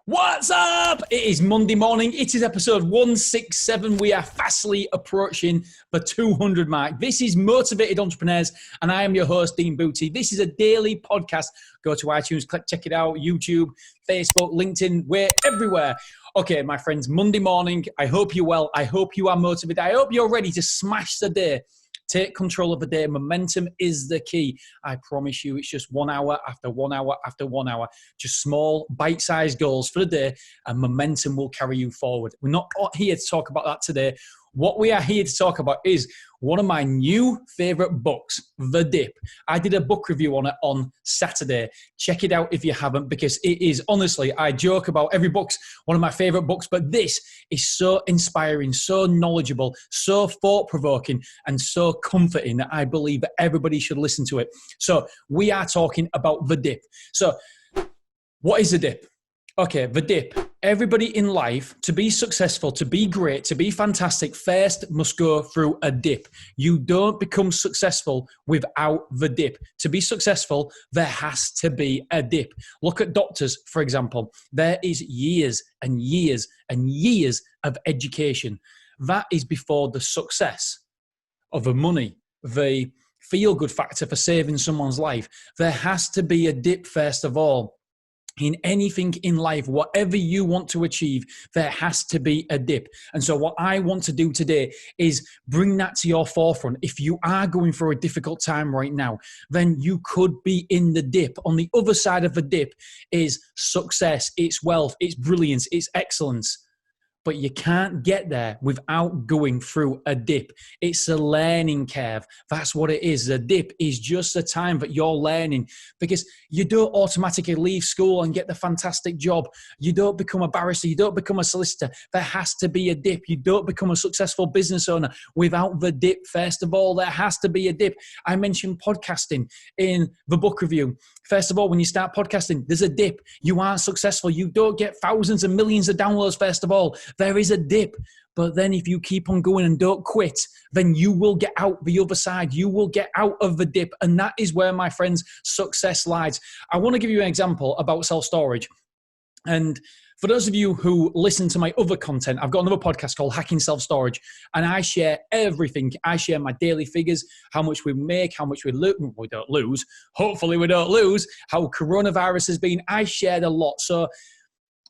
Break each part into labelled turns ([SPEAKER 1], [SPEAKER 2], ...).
[SPEAKER 1] What's up? It is Monday morning. It is episode 167. We are fastly approaching the 200 mark. This is Motivated Entrepreneurs, and I am your host, Dean Booty. This is a daily podcast. Go to iTunes, check it out, YouTube, Facebook, LinkedIn, we're everywhere. Okay, my friends, Monday morning. I hope you're well. I hope you are motivated. I hope you're ready to smash the day. Take control of the day. Momentum is the key. I promise you, it's just 1 hour after 1 hour after 1 hour. Just small, bite-sized goals for the day, and momentum will carry you forward. We're not here to talk about that today. What we are here to talk about is one of my new favorite books, The Dip. I did a book review on it on Saturday. Check it out if you haven't, because it is, honestly, I joke about every book's one of my favorite books, but this is so inspiring, so knowledgeable, so thought-provoking, and so comforting that I believe that everybody should listen to it. So we are talking about The Dip. So what is The Dip? Okay, The Dip. Everybody in life, to be successful, to be great, to be fantastic, first must go through a dip. You don't become successful without the dip. To be successful, there has to be a dip. Look at doctors, for example. There is years and years and years of education. That is before the success of the money, the feel-good factor for saving someone's life. There has to be a dip first of all. In anything in life, whatever you want to achieve, there has to be a dip. And so what I want to do today is bring that to your forefront. If you are going through a difficult time right now, then you could be in the dip. On the other side of the dip is success, it's wealth, it's brilliance, it's excellence. But you can't get there without going through a dip. It's a learning curve. That's what it is. The dip is just the time that you're learning, because you don't automatically leave school and get the fantastic job. You don't become a barrister. You don't become a solicitor. There has to be a dip. You don't become a successful business owner without the dip. First of all, there has to be a dip. I mentioned podcasting in the book review. First of all, when you start podcasting, there's a dip. You aren't successful. You don't get thousands and millions of downloads, first of all. There is a dip. But then if you keep on going and don't quit, then you will get out the other side. You will get out of the dip. And that is where, my friends, success lies. I want to give you an example about self-storage. And for those of you who listen to my other content, I've got another podcast called Hacking Self-Storage, and I share everything. I share my daily figures, how much we make, how much we don't lose. Hopefully we don't lose. How coronavirus has been. I shared a lot. So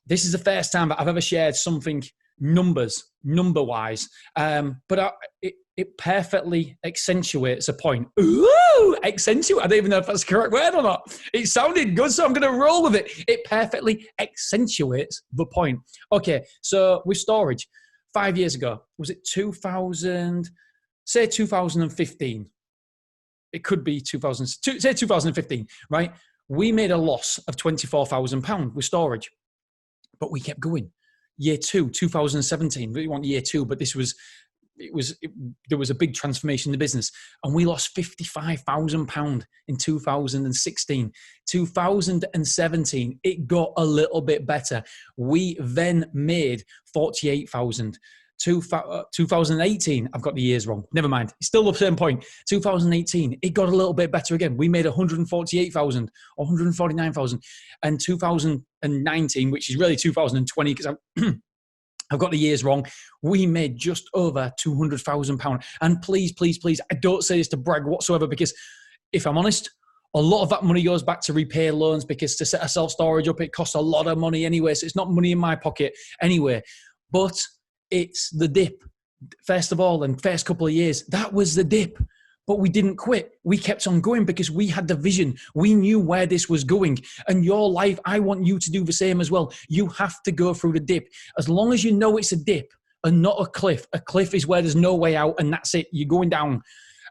[SPEAKER 1] this is the first time that I've ever shared something number-wise. But it perfectly accentuates a point. Ooh, accentuate. I don't even know if that's the correct word or not. It sounded good, so I'm going to roll with it. It perfectly accentuates the point. Okay, so with storage, 5 years ago, was it 2015? It could be 2015, right? We made a loss of £24,000 with storage, but we kept going. Year two, 2017, we want year two, but there was a big transformation in the business, and we lost £55,000 in 2016. 2017, it got a little bit better. We then made 48,000. 2018, I've got the years wrong. Never mind. It's still the same point. 2018, it got a little bit better again. We made 148,000 or 149,000. And 2019, which is really 2020, because I've got the years wrong, we made just over £200,000. And please, please, please, I don't say this to brag whatsoever, because if I'm honest, a lot of that money goes back to repay loans, because to set a self-storage up, it costs a lot of money anyway. So it's not money in my pocket anyway. But it's the dip. First of all, and first couple of years, that was the dip. But we didn't quit. We kept on going because we had the vision. We knew where this was going. And your life, I want you to do the same as well. You have to go through the dip. As long as you know it's a dip and not a cliff. A cliff is where there's no way out, and that's it. You're going down.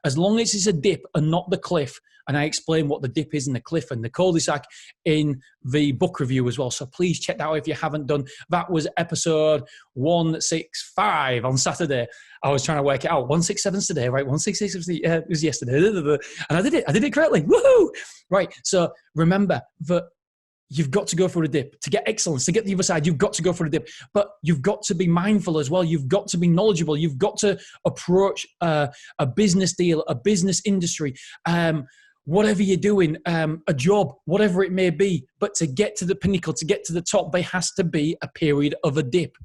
[SPEAKER 1] As long as it's a dip and not the cliff. And I explain what the dip is and the cliff and the cul-de-sac in the book review as well. So please check that out if you haven't done. That was episode 165 on Saturday. I was trying to work it out. 167 today, right? 166 was yesterday. And I did it. I did it correctly. Woohoo! Right. So remember that you've got to go through the dip. To get excellence, to get the other side, you've got to go through the dip. But you've got to be mindful as well. You've got to be knowledgeable. You've got to approach a business deal, a business industry, whatever you're doing, a job, whatever it may be. But to get to the pinnacle, to get to the top, there has to be a period of a dip.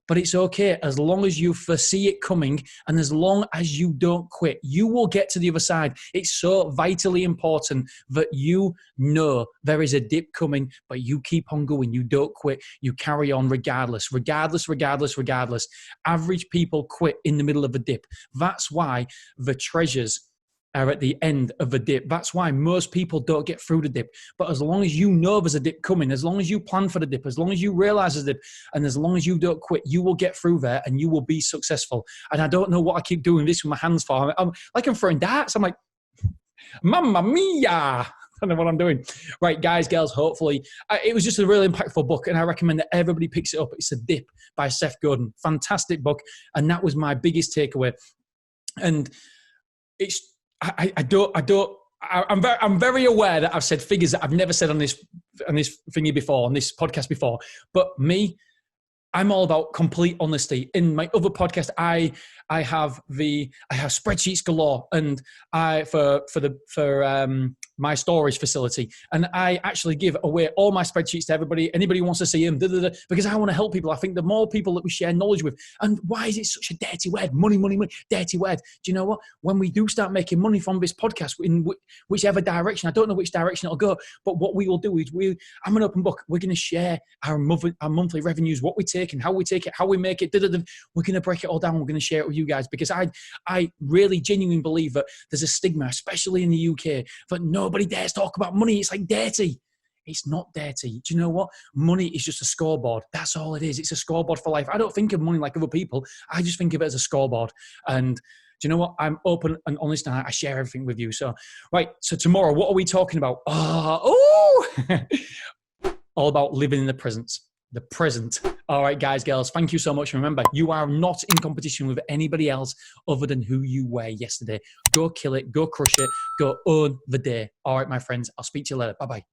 [SPEAKER 1] But it's okay as long as you foresee it coming and as long as you don't quit. You will get to the other side. It's so vitally important that you know there is a dip coming, but you keep on going. You don't quit. You carry on regardless. Average people quit in the middle of a dip. That's why the treasures are at the end of a dip. That's why most people don't get through the dip. But as long as you know there's a dip coming, as long as you plan for the dip, as long as you realize there's a dip, and as long as you don't quit, you will get through there and you will be successful. And I don't know what I keep doing this with my hands for. I'm throwing darts. I'm like, Mamma mia! I don't know what I'm doing. Right, guys, girls, hopefully. It was just a really impactful book, and I recommend that everybody picks it up. It's A Dip by Seth Godin. Fantastic book. And that was my biggest takeaway. And I'm very aware that I've said figures that I've never said on this thingy before, on this podcast before. But me, I'm all about complete honesty. In my other podcast, I have spreadsheets galore, and for my storage facility, and I actually give away all my spreadsheets to everybody. Anybody who wants to see them, because I want to help people. I think the more people that we share knowledge with, and why is it such a dirty word? Money, dirty word. Do you know what? When we do start making money from this podcast, in whichever direction, I don't know which direction it'll go, but what we will do is I'm an open book. We're going to share our monthly revenues, what we take and how we take it, how we make it. We're going to break it all down. We're going to share it with you guys, because I really genuinely believe that there's a stigma, especially in the UK, that nobody dares talk about money. It's like dirty. It's not dirty. Do you know what? Money is just a scoreboard. That's all it is. It's a scoreboard for life. I don't think of money like other people. I just think of it as a scoreboard. And do you know what? I'm open and honest, and I share everything with you. So, right. So tomorrow, what are we talking about? All about living in the present. The present. All right, guys, girls, thank you so much. Remember, you are not in competition with anybody else other than who you were yesterday. Go kill it. Go crush it. Go own the day. All right, my friends, I'll speak to you later. Bye-bye.